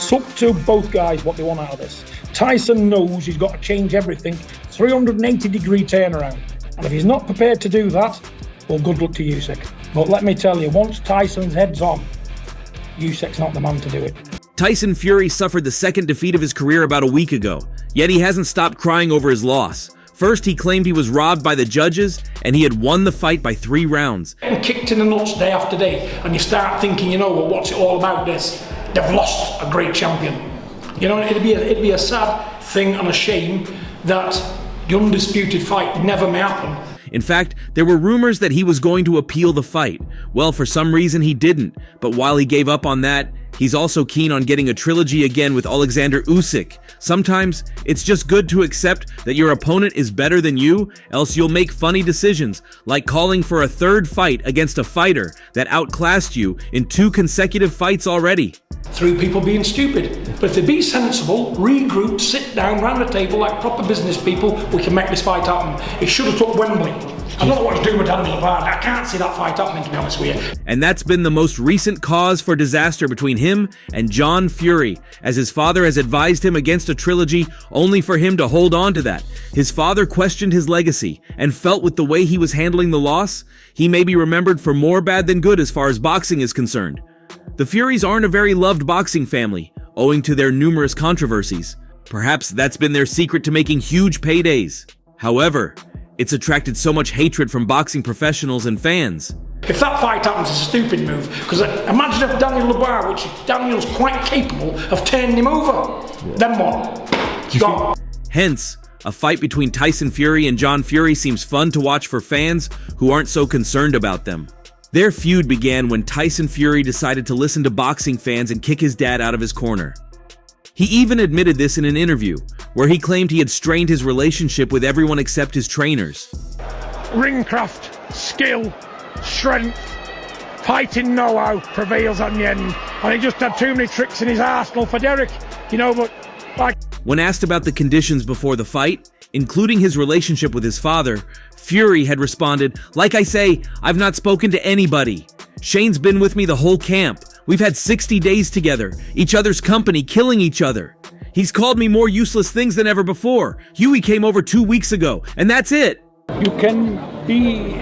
It's up to both guys what they want out of this. Tyson knows he's got to change everything, 380-degree turnaround. And if he's not prepared to do that, well, good luck to Usyk. But let me tell you, once Tyson's head's on, Usyk's not the man to do it. Tyson Fury suffered the second defeat of his career about a week ago, yet he hasn't stopped crying over his loss. First, he claimed he was robbed by the judges, and he had won the fight by 3 rounds. Getting kicked in the nuts day after day, and you start thinking, well, what's it all about this? They've lost a great champion. It'd be a sad thing and a shame that the undisputed fight never may happen. In fact, there were rumors that he was going to appeal the fight. Well, for some reason he didn't, but while he gave up on that, he's also keen on getting a trilogy again with Alexander Usyk. Sometimes, it's just good to accept that your opponent is better than you, else you'll make funny decisions, like calling for a 3rd fight against a fighter that outclassed you in 2 consecutive fights already. Through people being stupid. But if they be sensible, regroup, sit down round the table like proper business people, we can make this fight happen. It should have took Wembley. I don't know what he's doing with Daniel Labarde. I can't see that fight happening, to be honest with you. And that's been the most recent cause for disaster between him and John Fury, as his father has advised him against a trilogy only for him to hold on to that. His father questioned his legacy and felt with the way he was handling the loss, he may be remembered for more bad than good as far as boxing is concerned. The Furies aren't a very loved boxing family, owing to their numerous controversies. Perhaps that's been their secret to making huge paydays. However, it's attracted so much hatred from boxing professionals and fans. If that fight happens, it's a stupid move. Because imagine if Daniel Labarde, which Daniel's quite capable of turning him over. Then what? Gone. Hence, a fight between Tyson Fury and John Fury seems fun to watch for fans who aren't so concerned about them. Their feud began when Tyson Fury decided to listen to boxing fans and kick his dad out of his corner. He even admitted this in an interview, where he claimed he had strained his relationship with everyone except his trainers. Ringcraft, skill, strength, fighting know-how prevails on the end. And he just had too many tricks in his arsenal for Derek, When asked about the conditions before the fight, including his relationship with his father, Fury had responded, "Like I say, I've not spoken to anybody. Shane's been with me the whole camp. We've had 60 days together, each other's company, killing each other. He's called me more useless things than ever before. Huey came over 2 weeks ago, and that's it." You can be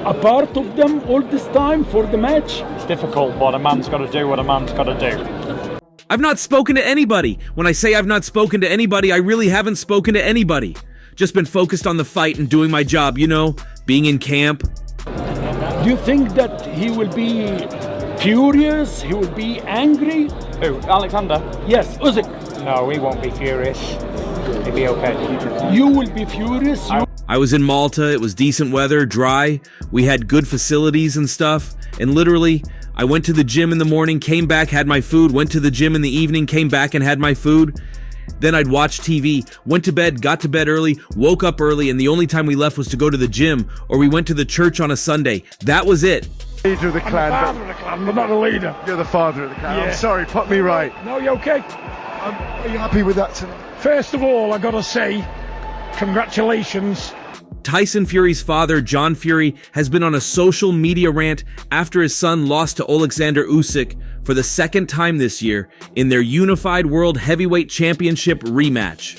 a part of them all this time for the match. It's difficult, but a man's got to do what a man's got to do. I've not spoken to anybody. When I say I've not spoken to anybody, I really haven't spoken to anybody. Just been focused on the fight and doing my job, being in camp. Do you think that he will be furious? He will be angry? Who, Alexander? Yes, Usyk. No, he won't be furious. He'll be okay. You will be furious? I was in Malta, it was decent weather, dry, we had good facilities and stuff, and literally, I went to the gym in the morning, came back, had my food, went to the gym in the evening, came back and had my food. Then I'd watch TV, went to bed, got to bed early, woke up early, and the only time we left was to go to the gym, or we went to the church on a Sunday. That was it. Leader of the clan. I'm the father of the clan, but not the leader. You're the father of the clan. Yeah. I'm sorry, put me right. No, you okay? Are you happy with that tonight? First of all, I gotta say, congratulations. Tyson Fury's father, John Fury, has been on a social media rant after his son lost to Alexander Usyk for the 2nd time this year in their Unified World Heavyweight Championship rematch.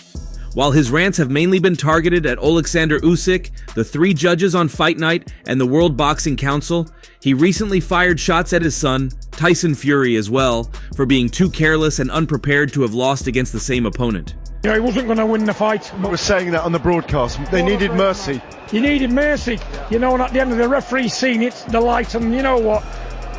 While his rants have mainly been targeted at Alexander Usyk, the 3 judges on Fight Night, and the World Boxing Council, he recently fired shots at his son, Tyson Fury as well, for being too careless and unprepared to have lost against the same opponent. He wasn't going to win the fight. I was saying that on the broadcast. They needed mercy. You needed mercy. And at the end of the referee seen it, the light, and you know what?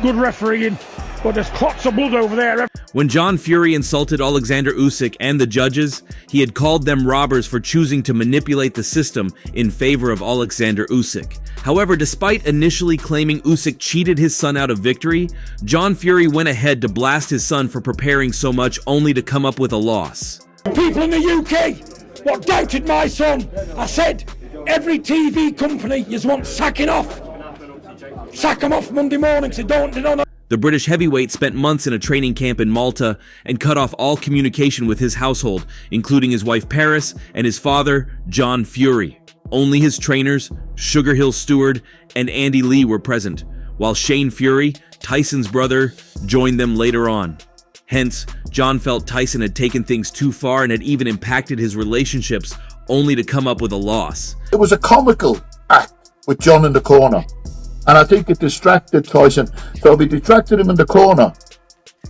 Good refereeing. But there's clots of blood over there. When John Fury insulted Alexander Usyk and the judges, he had called them robbers for choosing to manipulate the system in favor of Alexander Usyk. However, despite initially claiming Usyk cheated his son out of victory, John Fury went ahead to blast his son for preparing so much only to come up with a loss. People in the UK, what doubted my son, I said, every TV company you want sacking off. Sack him off Monday morning, so don't. The British heavyweight spent months in a training camp in Malta and cut off all communication with his household, including his wife Paris and his father, John Fury. Only his trainers, Sugar Hill Stewart and Andy Lee were present, while Shane Fury, Tyson's brother, joined them later on. Hence, John felt Tyson had taken things too far and had even impacted his relationships, only to come up with a loss. It was a comical act with John in the corner, and I think it distracted Tyson. So if he distracted him in the corner,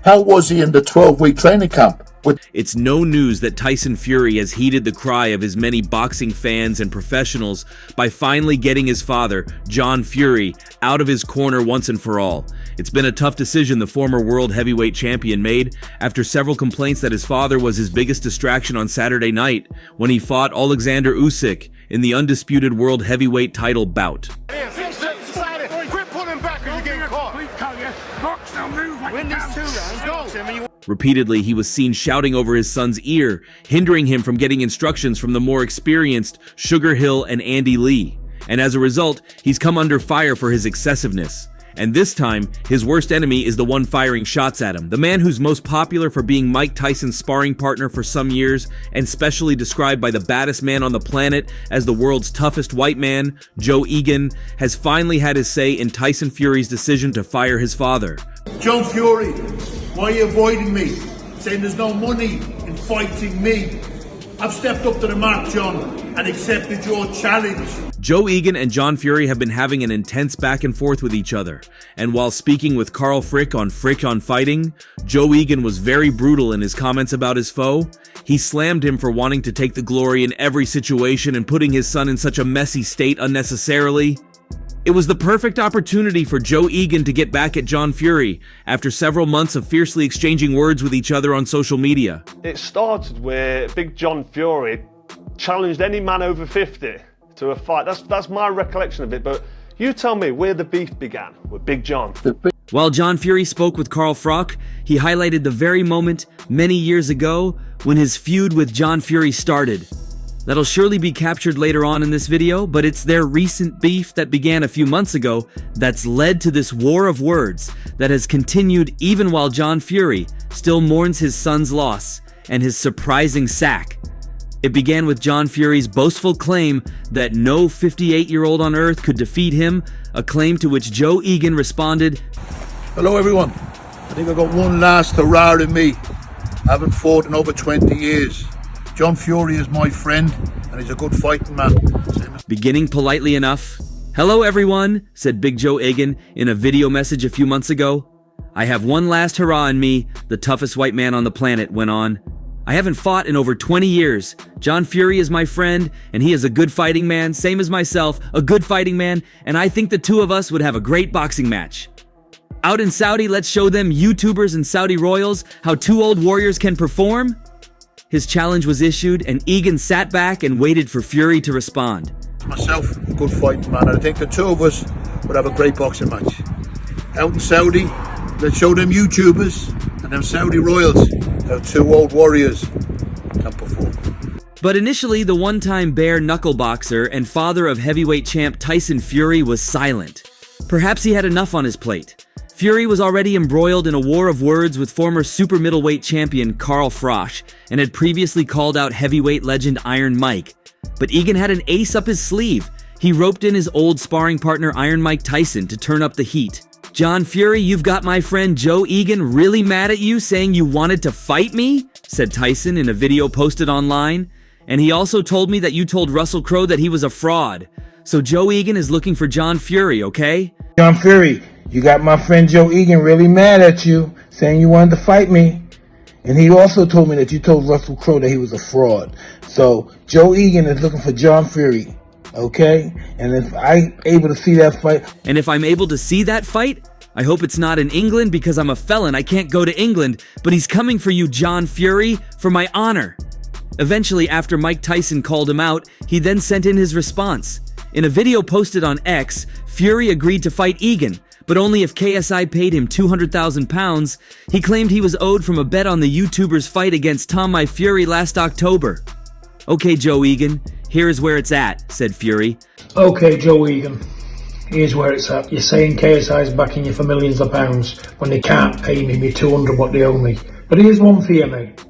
how was he in the 12-week training camp? It's no news that Tyson Fury has heeded the cry of his many boxing fans and professionals by finally getting his father, John Fury, out of his corner once and for all. It's been a tough decision the former world heavyweight champion made after several complaints that his father was his biggest distraction on Saturday night when he fought Alexander Usyk in the undisputed world heavyweight title bout. Repeatedly, he was seen shouting over his son's ear, hindering him from getting instructions from the more experienced Sugar Hill and Andy Lee. And as a result, he's come under fire for his excessiveness. And this time, his worst enemy is the one firing shots at him, the man who's most popular for being Mike Tyson's sparring partner for some years, and specially described by the baddest man on the planet as the world's toughest white man, Joe Egan, has finally had his say in Tyson Fury's decision to fire his father. John Fury, why are you avoiding me? Saying there's no money in fighting me. I've stepped up to the mark, John, and accepted your challenge. Joe Egan and John Fury have been having an intense back and forth with each other, and while speaking with Carl Frick on Fighting, Joe Egan was very brutal in his comments about his foe. He slammed him for wanting to take the glory in every situation and putting his son in such a messy state unnecessarily. It was the perfect opportunity for Joe Egan to get back at John Fury after several months of fiercely exchanging words with each other on social media. It started where Big John Fury challenged any man over 50 to a fight. That's my recollection of it, but you tell me where the beef began with Big John. While John Fury spoke with Carl Froch, he highlighted the very moment many years ago when his feud with John Fury started. That'll surely be captured later on in this video, but it's their recent beef that began a few months ago that's led to this war of words that has continued even while John Fury still mourns his son's loss and his surprising sack. It began with John Fury's boastful claim that no 58-year-old on earth could defeat him, a claim to which Joe Egan responded, Hello everyone, I think I've got one last hurrah in me. I haven't fought in over 20 years. John Fury is my friend, and he's a good fighting man. Beginning politely enough, "Hello everyone," said Big Joe Egan in a video message a few months ago. "I have one last hurrah in me," the toughest white man on the planet went on. "I haven't fought in over 20 years. John Fury is my friend, and he is a good fighting man, same as myself, a good fighting man, and I think the two of us would have a great boxing match. Out in Saudi, let's show them YouTubers and Saudi royals how two old warriors can perform." His challenge was issued, and Egan sat back and waited for Fury to respond. Myself, a good fighting man, and I think the two of us would have a great boxing match. Out in Saudi, let's show them YouTubers and them Saudi royals how two old warriors can perform. But initially, the one-time bare knuckle boxer and father of heavyweight champ Tyson Fury was silent. Perhaps he had enough on his plate. Fury was already embroiled in a war of words with former super middleweight champion Carl Froch and had previously called out heavyweight legend Iron Mike. But Egan had an ace up his sleeve. He roped in his old sparring partner Iron Mike Tyson to turn up the heat. "John Fury, you've got my friend Joe Egan really mad at you, saying you wanted to fight me?" said Tyson in a video posted online. "And he also told me that you told Russell Crowe that he was a fraud. So Joe Egan is looking for John Fury, okay?" "John Fury, you got my friend Joe Egan really mad at you, saying you wanted to fight me. And he also told me that you told Russell Crowe that he was a fraud. So Joe Egan is looking for John Fury, okay? And if I'm able to see that fight..." "And if I'm able to see that fight, I hope it's not in England because I'm a felon. I can't go to England, but he's coming for you, John Fury, for my honor." Eventually, after Mike Tyson called him out, he then sent in his response. In a video posted on X, Fury agreed to fight Egan, but only if KSI paid him £200,000. He claimed he was owed from a bet on the YouTuber's fight against Tom My Fury last October. "Okay, Joe Egan, here's where it's at," said Fury. Okay, Joe Egan, here's where it's at. You're saying KSI's backing you for millions of pounds when they can't pay me 200 what they owe me. But here's one for you, mate.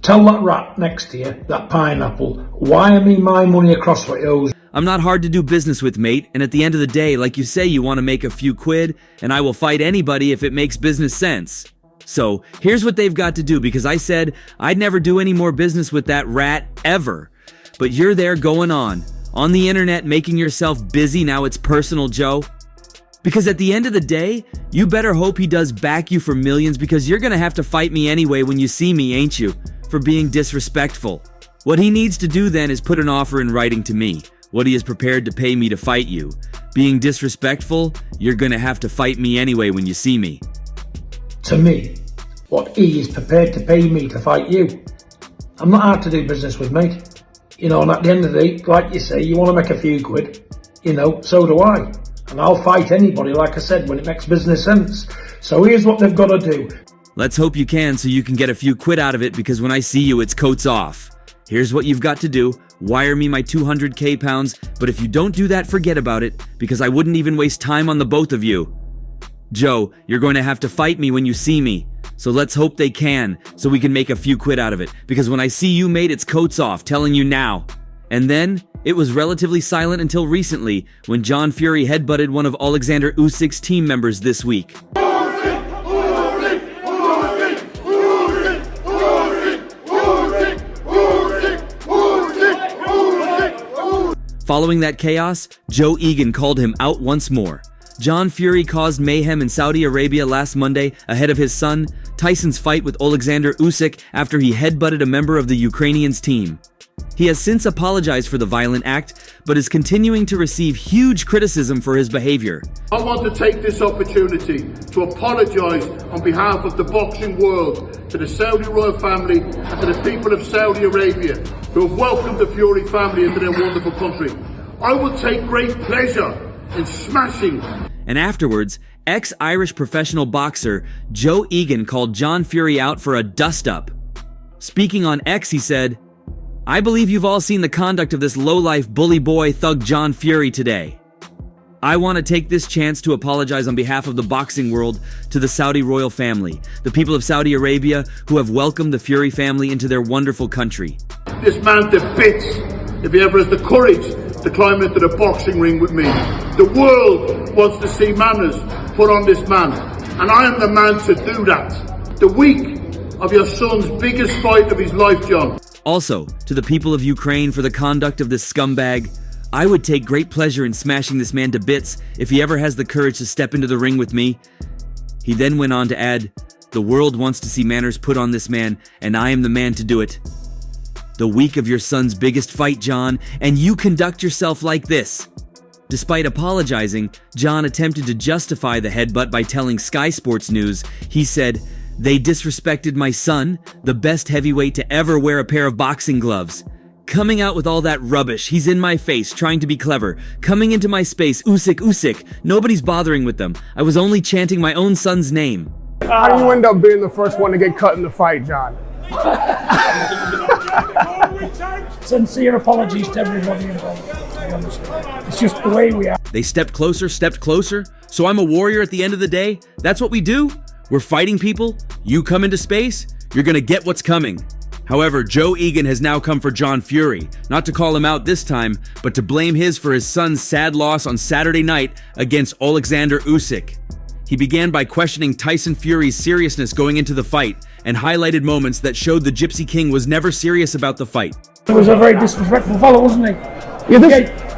Tell that rat next to you, that pineapple, wire me my money across what he owes. "I'm not hard to do business with, mate, and at the end of the day, like you say, you want to make a few quid, and I will fight anybody if it makes business sense." So here's what they've got to do, because I said I'd never do any more business with that rat ever. But you're there going on the internet, making yourself busy. Now it's personal, Joe. Because at the end of the day, you better hope he does back you for millions, because you're gonna have to fight me anyway when you see me, ain't you? For being disrespectful. What he needs to do then is put an offer in writing to me, what he is prepared to pay me to fight you. Being disrespectful, you're gonna have to fight me anyway when you see me. To me, what he is prepared to pay me to fight you. I'm not hard to do business with, mate. You know, and at the end of the day, like you say, you want to make a few quid. You know, so do I. And I'll fight anybody, like I said, when it makes business sense. So here's what they've got to do. Let's hope you can, so you can get a few quid out of it, because when I see you, it's coats off. Here's what you've got to do. Wire me my 200k pounds, but if you don't do that, forget about it, because I wouldn't even waste time on the both of you. Joe, you're going to have to fight me when you see me. So let's hope they can, so we can make a few quid out of it. Because when I see you, mate, it's coats off, telling you now. And then, it was relatively silent until recently, when John Fury headbutted one of Alexander Usyk's team members this week. Following that chaos, Joe Egan called him out once more. John Fury caused mayhem in Saudi Arabia last Monday ahead of his son Tyson's fight with Alexander Usyk after he headbutted a member of the Ukrainian's team. He has since apologized for the violent act, but is continuing to receive huge criticism for his behavior. I want to take this opportunity to apologise on behalf of the boxing world to the Saudi royal family and to the people of Saudi Arabia who have welcomed the Fury family into their wonderful country. I will take great pleasure in smashing. And afterwards, ex-Irish professional boxer Joe Egan called John Fury out for a dust-up. Speaking on X, he said, "I believe you've all seen the conduct of this lowlife bully boy thug John Fury today. I want to take this chance to apologize on behalf of the boxing world to the Saudi royal family, the people of Saudi Arabia who have welcomed the Fury family into their wonderful country." This man to bits if he ever has the courage to climb into the boxing ring with me. The world wants to see manners put on this man, and I am the man to do that. The week of your son's biggest fight of his life, John. Also, to the people of Ukraine for the conduct of this scumbag, I would take great pleasure in smashing this man to bits if he ever has the courage to step into the ring with me. He then went on to add, "The world wants to see manners put on this man, and I am the man to do it." The week of your son's biggest fight, John, and you conduct yourself like this. Despite apologizing, John attempted to justify the headbutt by telling Sky Sports News, he said, "They disrespected my son, the best heavyweight to ever wear a pair of boxing gloves. Coming out with all that rubbish, he's in my face, trying to be clever. Coming into my space, Usyk, Usyk. Nobody's bothering with them. I was only chanting my own son's name." How do you end up being the first one to get cut in the fight, John? Sincere apologies to everybody involved, to be honest with you. It's just the way we are. They stepped closer, so I'm a warrior at the end of the day? That's what we do? We're fighting people? You come into space? You're gonna get what's coming. However, Joe Egan has now come for John Fury, not to call him out this time, but to blame his for his son's sad loss on Saturday night against Alexander Usyk. He began by questioning Tyson Fury's seriousness going into the fight, and highlighted moments that showed the Gypsy King was never serious about the fight. He was a very disrespectful fellow, wasn't he?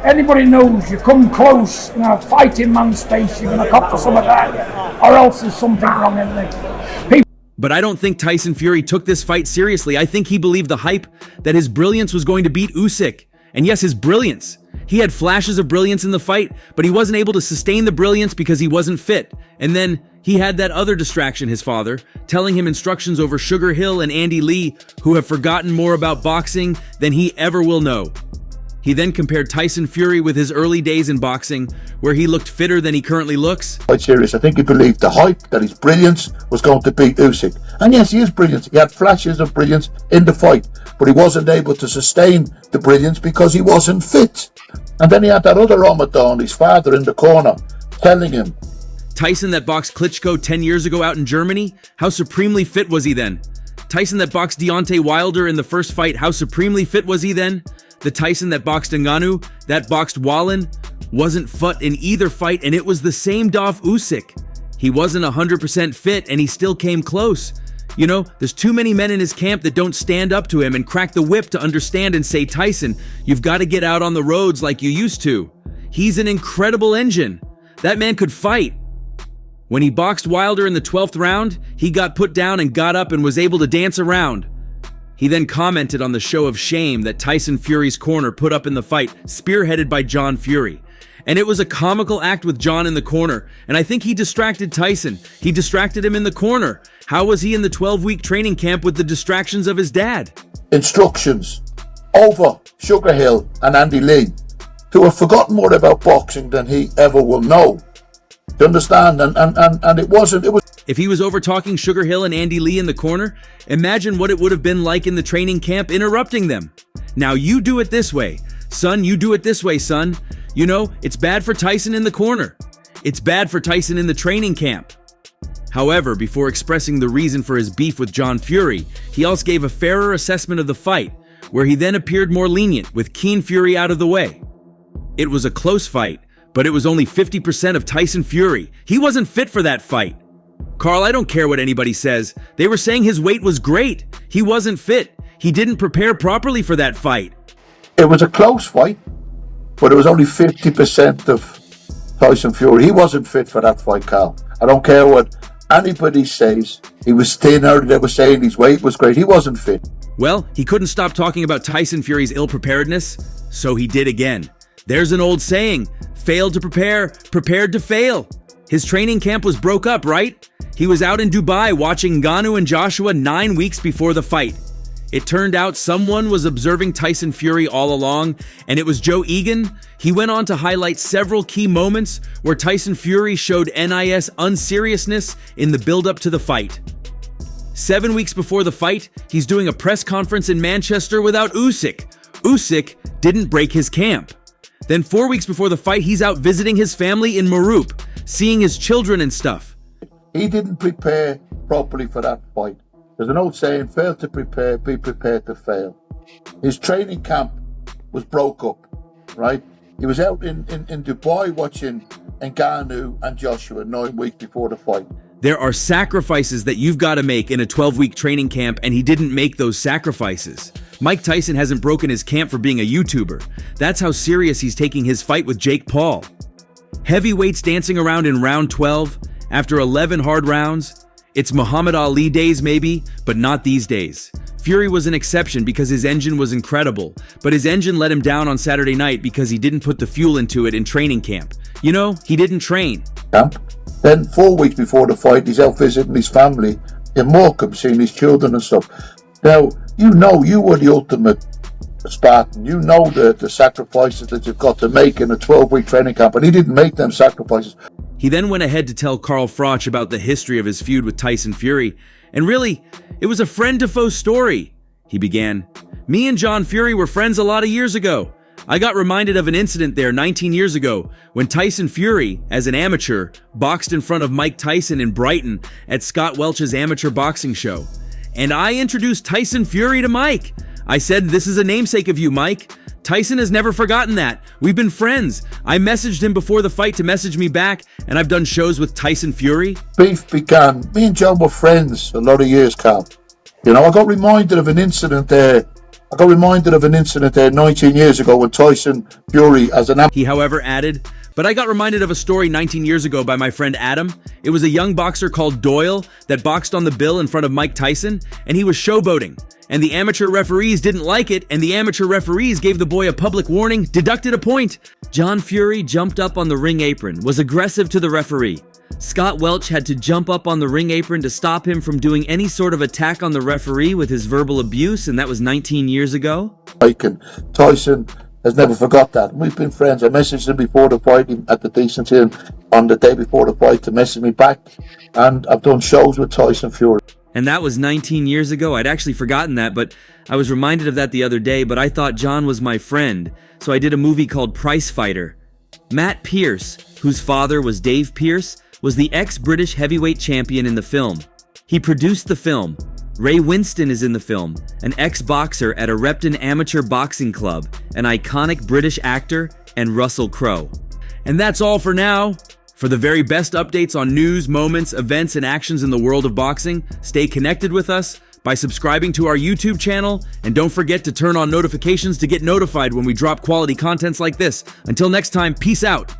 Anybody knows you come close in a fighting man's space, you're going to cop for some of that, or else there's something wrong, isn't there? But I don't think Tyson Fury took this fight seriously. I think he believed the hype that his brilliance was going to beat Usyk. And yes, his brilliance. He had flashes of brilliance in the fight, but he wasn't able to sustain the brilliance because he wasn't fit. And then he had that other distraction, his father, telling him instructions over Sugar Hill and Andy Lee, who have forgotten more about boxing than he ever will know. He then compared Tyson Fury with his early days in boxing, where he looked fitter than he currently looks. Quite serious. I think he believed the hype that his brilliance was going to beat Usyk. And yes, he is brilliant. He had flashes of brilliance in the fight, but he wasn't able to sustain the brilliance because he wasn't fit. And then he had that other Ramadan, his father, in the corner, telling him. Tyson that boxed Klitschko 10 years ago out in Germany, how supremely fit was he then? Tyson that boxed Deontay Wilder in the first fight, how supremely fit was he then? The Tyson that boxed Ngannou, that boxed Wallin, wasn't fit in either fight, and it was the same Dolph Usyk. He wasn't 100% fit and he still came close. You know, there's too many men in his camp that don't stand up to him and crack the whip to understand and say, Tyson, you've got to get out on the roads like you used to. He's an incredible engine. That man could fight. When he boxed Wilder in the 12th round, he got put down and got up and was able to dance around. He then commented on the show of shame that Tyson Fury's corner put up in the fight, spearheaded by John Fury. And it was a comical act with John in the corner, and I think he distracted Tyson. He distracted him in the corner. How was he in the 12-week training camp with the distractions of his dad? Instructions over Sugar Hill and Andy Lee, who have forgotten more about boxing than he ever will know. Do you understand? And it was. If he was over talking Sugar Hill and Andy Lee in the corner, imagine what it would have been like in the training camp interrupting them. Now you do it this way. Son, you do it this way, son. You know, it's bad for Tyson in the corner. It's bad for Tyson in the training camp. However, before expressing the reason for his beef with John Fury, he also gave a fairer assessment of the fight, where he then appeared more lenient with Keen Fury out of the way. It was a close fight, but it was only 50% of Tyson Fury. He wasn't fit for that fight. Carl, I don't care what anybody says. They were saying his weight was great. He wasn't fit. He didn't prepare properly for that fight. It was a close fight, but it was only 50% of Tyson Fury. He wasn't fit for that fight, Carl. I don't care what anybody says. He was thinner. They were saying his weight was great. He wasn't fit. Well, he couldn't stop talking about Tyson Fury's ill-preparedness, so he did again. There's an old saying, failed to prepare, prepared to fail. His training camp was broke up, right? He was out in Dubai watching Ngannou and Joshua 9 weeks before the fight. It turned out someone was observing Tyson Fury all along, and it was Joe Egan. He went on to highlight several key moments where Tyson Fury showed NIS unseriousness in the build-up to the fight. 7 weeks before the fight, he's doing a press conference in Manchester without Usyk. Usyk didn't break his camp. Then 4 weeks before the fight, he's out visiting his family in Maroop, seeing his children and stuff. He didn't prepare properly for that fight. There's an old saying, fail to prepare, be prepared to fail. His training camp was broke up, right? He was out in Dubai watching Ngannou and Joshua 9 weeks before the fight. There are sacrifices that you've got to make in a 12-week training camp, and he didn't make those sacrifices. Mike Tyson hasn't broken his camp for being a YouTuber. That's how serious he's taking his fight with Jake Paul. Heavyweights dancing around in round 12, after 11 hard rounds. It's Muhammad Ali days maybe, but not these days. Fury was an exception because his engine was incredible, but his engine let him down on Saturday night because he didn't put the fuel into it in training camp. You know, he didn't train. Then 4 weeks before the fight, he's out visiting his family in Morecambe, seeing his children and stuff. Now, you know you were the ultimate Spartan. You know the sacrifices that you've got to make in a 12-week training camp, and he didn't make them sacrifices. He then went ahead to tell Carl Froch about the history of his feud with Tyson Fury, and really, it was a friend to foe story. He began, "Me and John Fury were friends a lot of years ago. I got reminded of an incident there 19 years ago when Tyson Fury, as an amateur, boxed in front of Mike Tyson in Brighton at Scott Welch's amateur boxing show. And I introduced Tyson Fury to Mike. I said, this is a namesake of you, Mike. Tyson has never forgotten that. We've been friends. I messaged him before the fight to message me back, and I've done shows with Tyson Fury." Beef began. Me and John were friends a lot of years, Carl. You know, I got reminded of an incident there 19 years ago when Tyson Fury, as an He, however, added, "But I got reminded of a story 19 years ago by my friend Adam. It was a young boxer called Doyle that boxed on the bill in front of Mike Tyson, and he was showboating. And the amateur referees didn't like it, and the amateur referees gave the boy a public warning, deducted a point." John Fury jumped up on the ring apron, was aggressive to the referee. Scott Welch had to jump up on the ring apron to stop him from doing any sort of attack on the referee with his verbal abuse, and that was 19 years ago. Tyson has never forgot that. We've been friends. I messaged him before the fight at the Decency Inn on the day before the fight to message me back, and I've done shows with Tyson Fury. And that was 19 years ago. I'd actually forgotten that, but I was reminded of that the other day, but I thought John was my friend, so I did a movie called Price Fighter. Matt Pearce, whose father was Dave Pearce, was the ex-British heavyweight champion in the film. He produced the film. Ray Winston is in the film, an ex-boxer at a Repton amateur boxing club, an iconic British actor, and Russell Crowe. And that's all for now. For the very best updates on news, moments, events, and actions in the world of boxing, stay connected with us by subscribing to our YouTube channel, and don't forget to turn on notifications to get notified when we drop quality contents like this. Until next time, peace out.